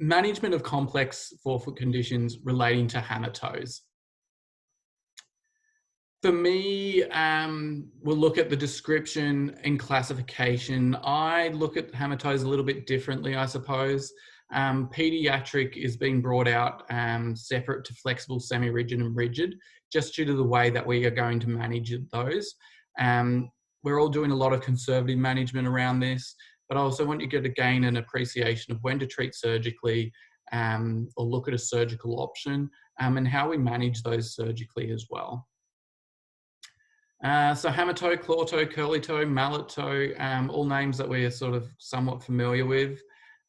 Management of complex forefoot conditions relating to hammertoes. For me, we'll look at the description and classification. I look at hammertoes a little bit differently, I suppose. Pediatric is being brought out separate to flexible, semi-rigid and rigid, just due to the way that we are going to manage those. We're all doing a lot of conservative management around this, but I also want you to gain an appreciation of when to treat surgically or look at a surgical option and how we manage those surgically as well. So hammertoe, clawtoe, curly toe, mallet toe, all names that we are sort of somewhat familiar with.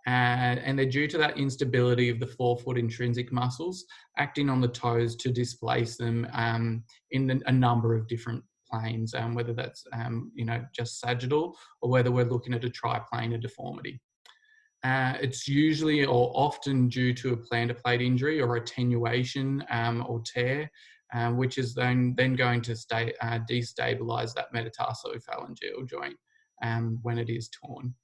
And they're due to that instability of the forefoot intrinsic muscles acting on the toes to displace them in a number of different planes, whether that's just sagittal or whether we're looking at a triplanar deformity. It's usually or often due to a plantar plate injury or attenuation or tear, which is then going to destabilize that metatarsophalangeal joint when it is torn.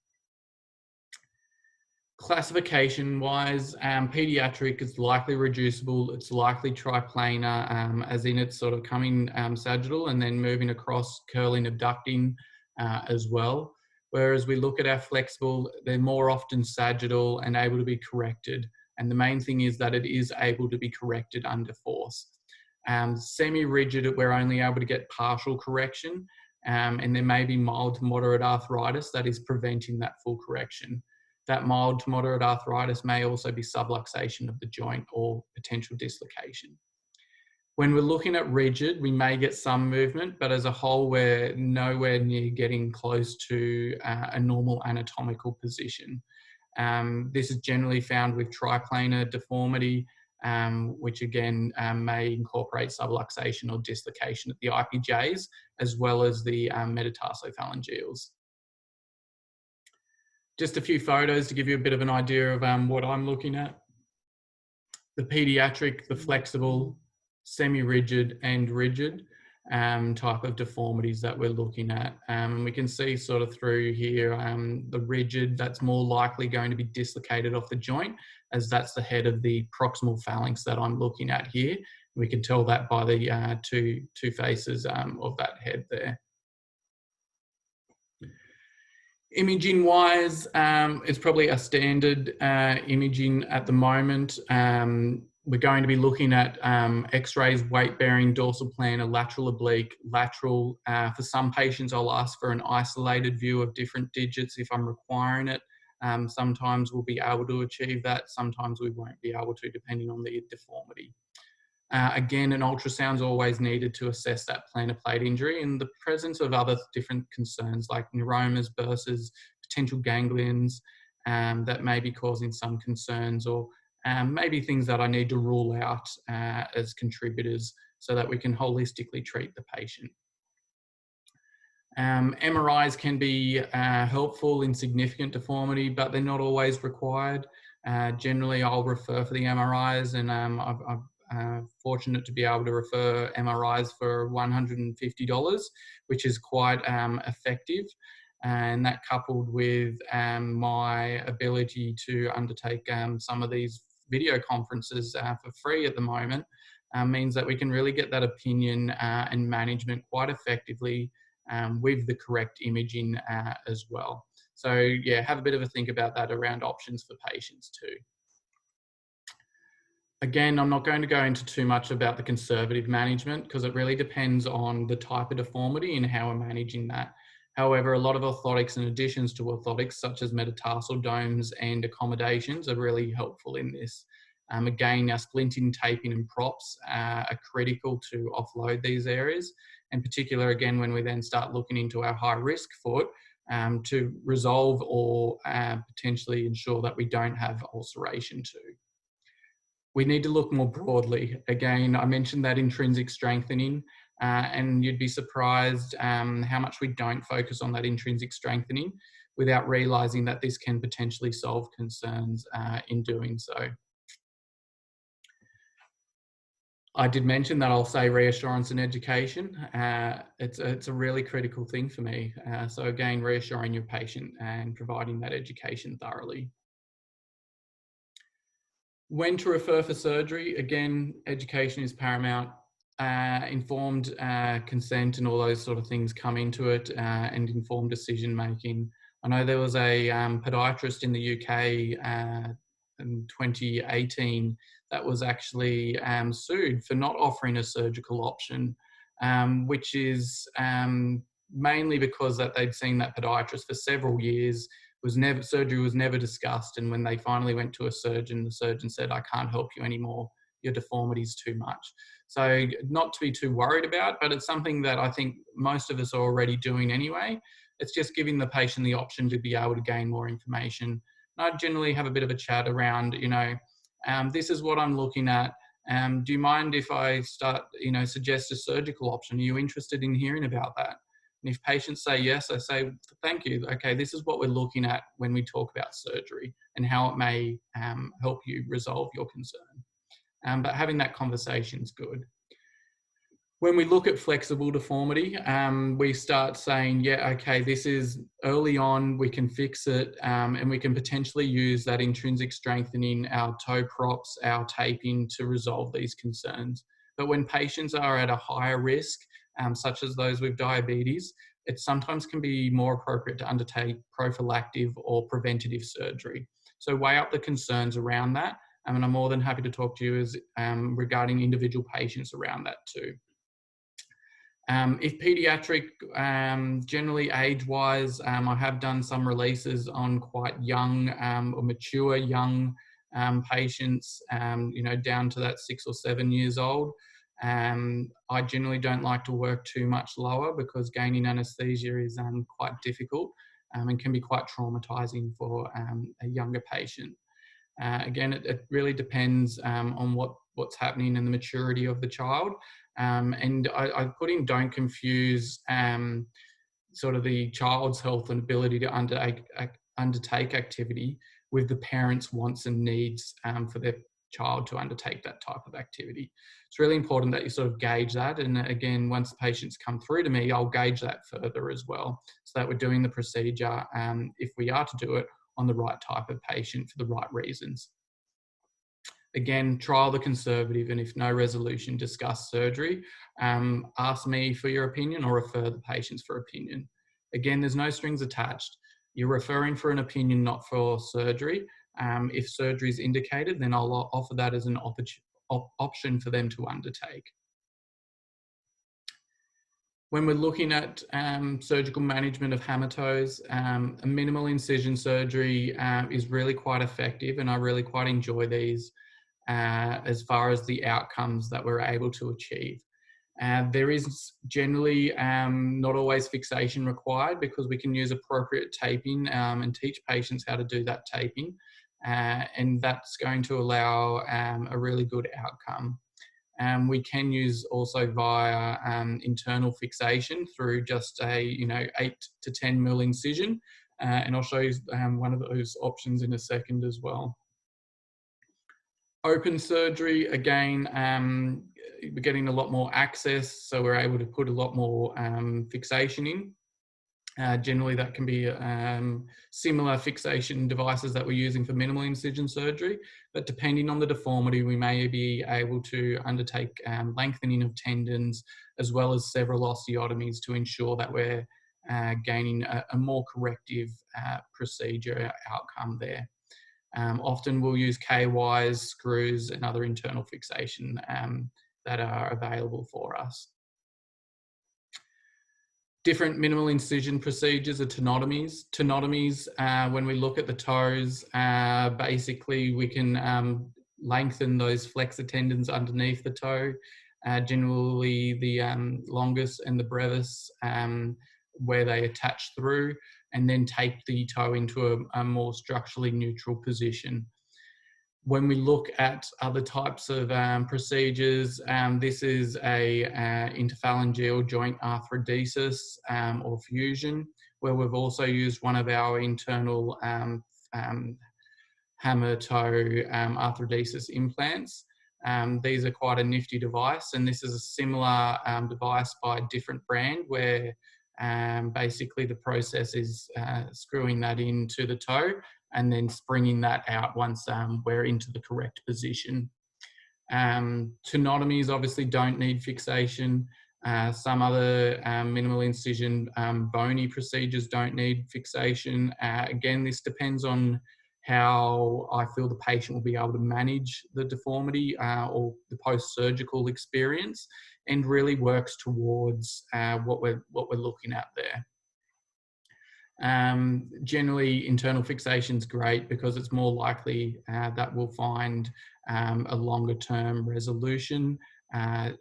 Classification-wise, pediatric is likely reducible. It's likely triplanar, as in it's sort of coming sagittal and then moving across, curling, abducting as well. Whereas we look at our flexible, they're more often sagittal and able to be corrected. And the main thing is that it is able to be corrected under force. Semi-rigid, we're only able to get partial correction, and there may be mild to moderate arthritis that is preventing that full correction. That mild to moderate arthritis may also be subluxation of the joint or potential dislocation. When we're looking at rigid, we may get some movement, but as a whole, we're nowhere near getting close to a normal anatomical position. This is generally found with triplanar deformity, which again may incorporate subluxation or dislocation at the IPJs, as well as the metatarsophalangeals. Just a few photos to give you a bit of an idea of what I'm looking at. The pediatric, the flexible, semi-rigid and rigid type of deformities that we're looking at. We can see sort of through here, the rigid, that's more likely going to be dislocated off the joint, as that's the head of the proximal phalanx that I'm looking at here. We can tell that by the two faces of that head there. Imaging wise, it's probably a standard imaging at the moment. We're going to be looking at x-rays, weight bearing, dorsal plantar, lateral oblique, lateral. For some patients, I'll ask for an isolated view of different digits if I'm requiring it. Sometimes we'll be able to achieve that. Sometimes we won't be able to, depending on the deformity. Again, an ultrasound is always needed to assess that plantar plate injury in the presence of other different concerns like neuromas, burses, potential ganglions that may be causing some concerns, or maybe things that I need to rule out as contributors so that we can holistically treat the patient. MRIs can be helpful in significant deformity, but they're not always required. Generally, I'll refer for the MRIs, and I've fortunate to be able to refer MRIs for $150, which is quite effective. And that coupled with my ability to undertake some of these video conferences for free at the moment means that we can really get that opinion and management quite effectively with the correct imaging as well. So yeah, have a bit of a think about that around options for patients too. Again, I'm not going to go into too much about the conservative management because it really depends on the type of deformity and how we're managing that. However, a lot of orthotics and additions to orthotics, such as metatarsal domes and accommodations, are really helpful in this. Again, our splinting, taping and props are critical to offload these areas. In particular, again, when we then start looking into our high risk foot to resolve or potentially ensure that we don't have ulceration too. We need to look more broadly. Again, I mentioned that intrinsic strengthening, and you'd be surprised how much we don't focus on that intrinsic strengthening without realizing that this can potentially solve concerns in doing so. I did mention that I'll say reassurance and education. It's a really critical thing for me. So again, reassuring your patient and providing that education thoroughly. When to refer for surgery, again, education is paramount. Informed consent and all those sort of things come into it, and informed decision making. I know there was a podiatrist in the UK in 2018 that was actually sued for not offering a surgical option, which is mainly because that they'd seen that podiatrist for several years. Surgery was never discussed, and when they finally went to a surgeon, the surgeon said, "I can't help you anymore. Your deformity's too much." So not to be too worried about, but it's something that I think most of us are already doing anyway. It's just giving the patient the option to be able to gain more information. And I generally have a bit of a chat around, this is what I'm looking at. Do you mind if I start, suggest a surgical option? Are you interested in hearing about that? And if patients say yes, I say, thank you. Okay, this is what we're looking at when we talk about surgery and how it may help you resolve your concern. But having that conversation is good. When we look at flexible deformity, we start saying, yeah, okay, this is early on, we can fix it, and we can potentially use that intrinsic strengthening, our toe props, our taping to resolve these concerns. But when patients are at a higher risk, such as those with diabetes, it sometimes can be more appropriate to undertake prophylactic or preventative surgery. So weigh up the concerns around that, and I'm more than happy to talk to you regarding individual patients around that too. If pediatric, generally age-wise, I have done some releases on quite young or mature young patients, down to that 6 or 7 years old. I generally don't like to work too much lower because gaining anaesthesia is quite difficult and can be quite traumatising for a younger patient. Again, it really depends on what's happening and the maturity of the child. And I put in don't confuse sort of the child's health and ability to undertake activity with the parents' wants and needs for their child to undertake that type of activity. It's really important that you sort of gauge that. And again, once patients come through to me, I'll gauge that further as well, so that we're doing the procedure, if we are to do it, on the right type of patient for the right reasons. Again, trial the conservative, and if no resolution, discuss surgery. Ask me for your opinion or refer the patients for opinion. Again, there's no strings attached. You're referring for an opinion, not for surgery. If surgery is indicated, then I'll offer that as an option for them to undertake. When we're looking at surgical management of hammertoes, a minimal incision surgery is really quite effective, and I really quite enjoy these as far as the outcomes that we're able to achieve. There is generally not always fixation required, because we can use appropriate taping and teach patients how to do that taping, and that's going to allow a really good outcome. We can use also via internal fixation through just a 8 to 10 mil incision, and I'll show you one of those options in a second as well. Open surgery, again, we're getting a lot more access, so we're able to put a lot more fixation in. Generally, that can be similar fixation devices that we're using for minimal incision surgery, but depending on the deformity, we may be able to undertake lengthening of tendons, as well as several osteotomies, to ensure that we're gaining a more corrective procedure outcome there. Often we'll use K-wires, screws, and other internal fixation that are available for us. Different minimal incision procedures are tenotomies. Tenotomies, when we look at the toes, basically we can lengthen those flexor tendons underneath the toe, generally the longus and the brevis, where they attach through, and then take the toe into a more structurally neutral position. When we look at other types of procedures, this is a interphalangeal joint arthrodesis or fusion, where we've also used one of our internal hammertoe arthrodesis implants. These are quite a nifty device, and this is a similar device by a different brand, where basically the process is screwing that into the toe and then springing that out once we're into the correct position. Tenotomies obviously don't need fixation. Some other minimal incision bony procedures don't need fixation. Again, this depends on how I feel the patient will be able to manage the deformity or the post-surgical experience, and really works towards what we're looking at there. Generally, internal fixation is great because it's more likely that we'll find a longer term resolution at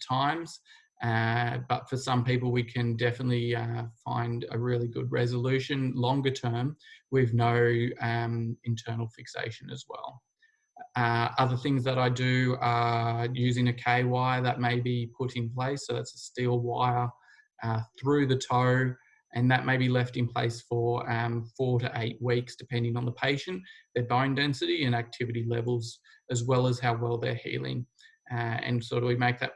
times. But for some people, we can definitely find a really good resolution longer term with no internal fixation as well. Other things that I do are using a K-wire that may be put in place. So that's a steel wire through the toe, and that may be left in place for 4 to 8 weeks, depending on the patient, their bone density and activity levels, as well as how well they're healing. And sort of we make that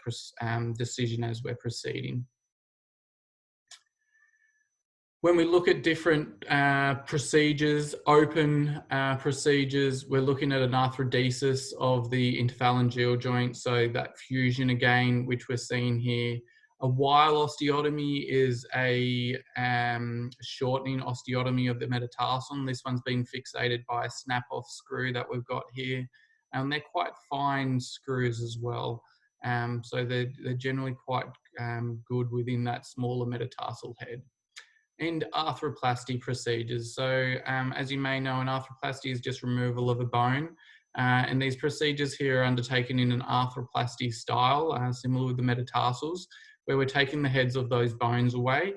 decision as we're proceeding. When we look at different procedures, open procedures, we're looking at an arthrodesis of the interphalangeal joint, so that fusion again, which we're seeing here. A wile osteotomy is a shortening osteotomy of the metatarsum. This one's been fixated by a snap-off screw that we've got here. And they're quite fine screws as well. So they're generally quite good within that smaller metatarsal head. And arthroplasty procedures. So as you may know, an arthroplasty is just removal of a bone. And these procedures here are undertaken in an arthroplasty style, similar with the metatarsals, where we're taking the heads of those bones away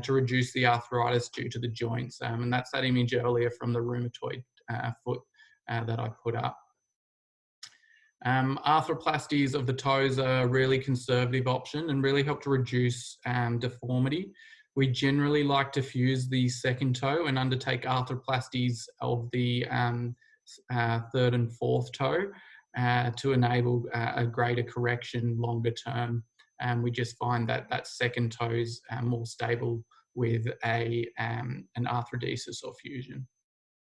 to reduce the arthritis due to the joints. And that's that image earlier from the rheumatoid foot that I put up. Arthroplasties of the toes are a really conservative option and really help to reduce deformity. We generally like to fuse the second toe and undertake arthroplasties of the third and fourth toe to enable a greater correction longer term. We just find that that second toe is more stable with an arthrodesis or fusion.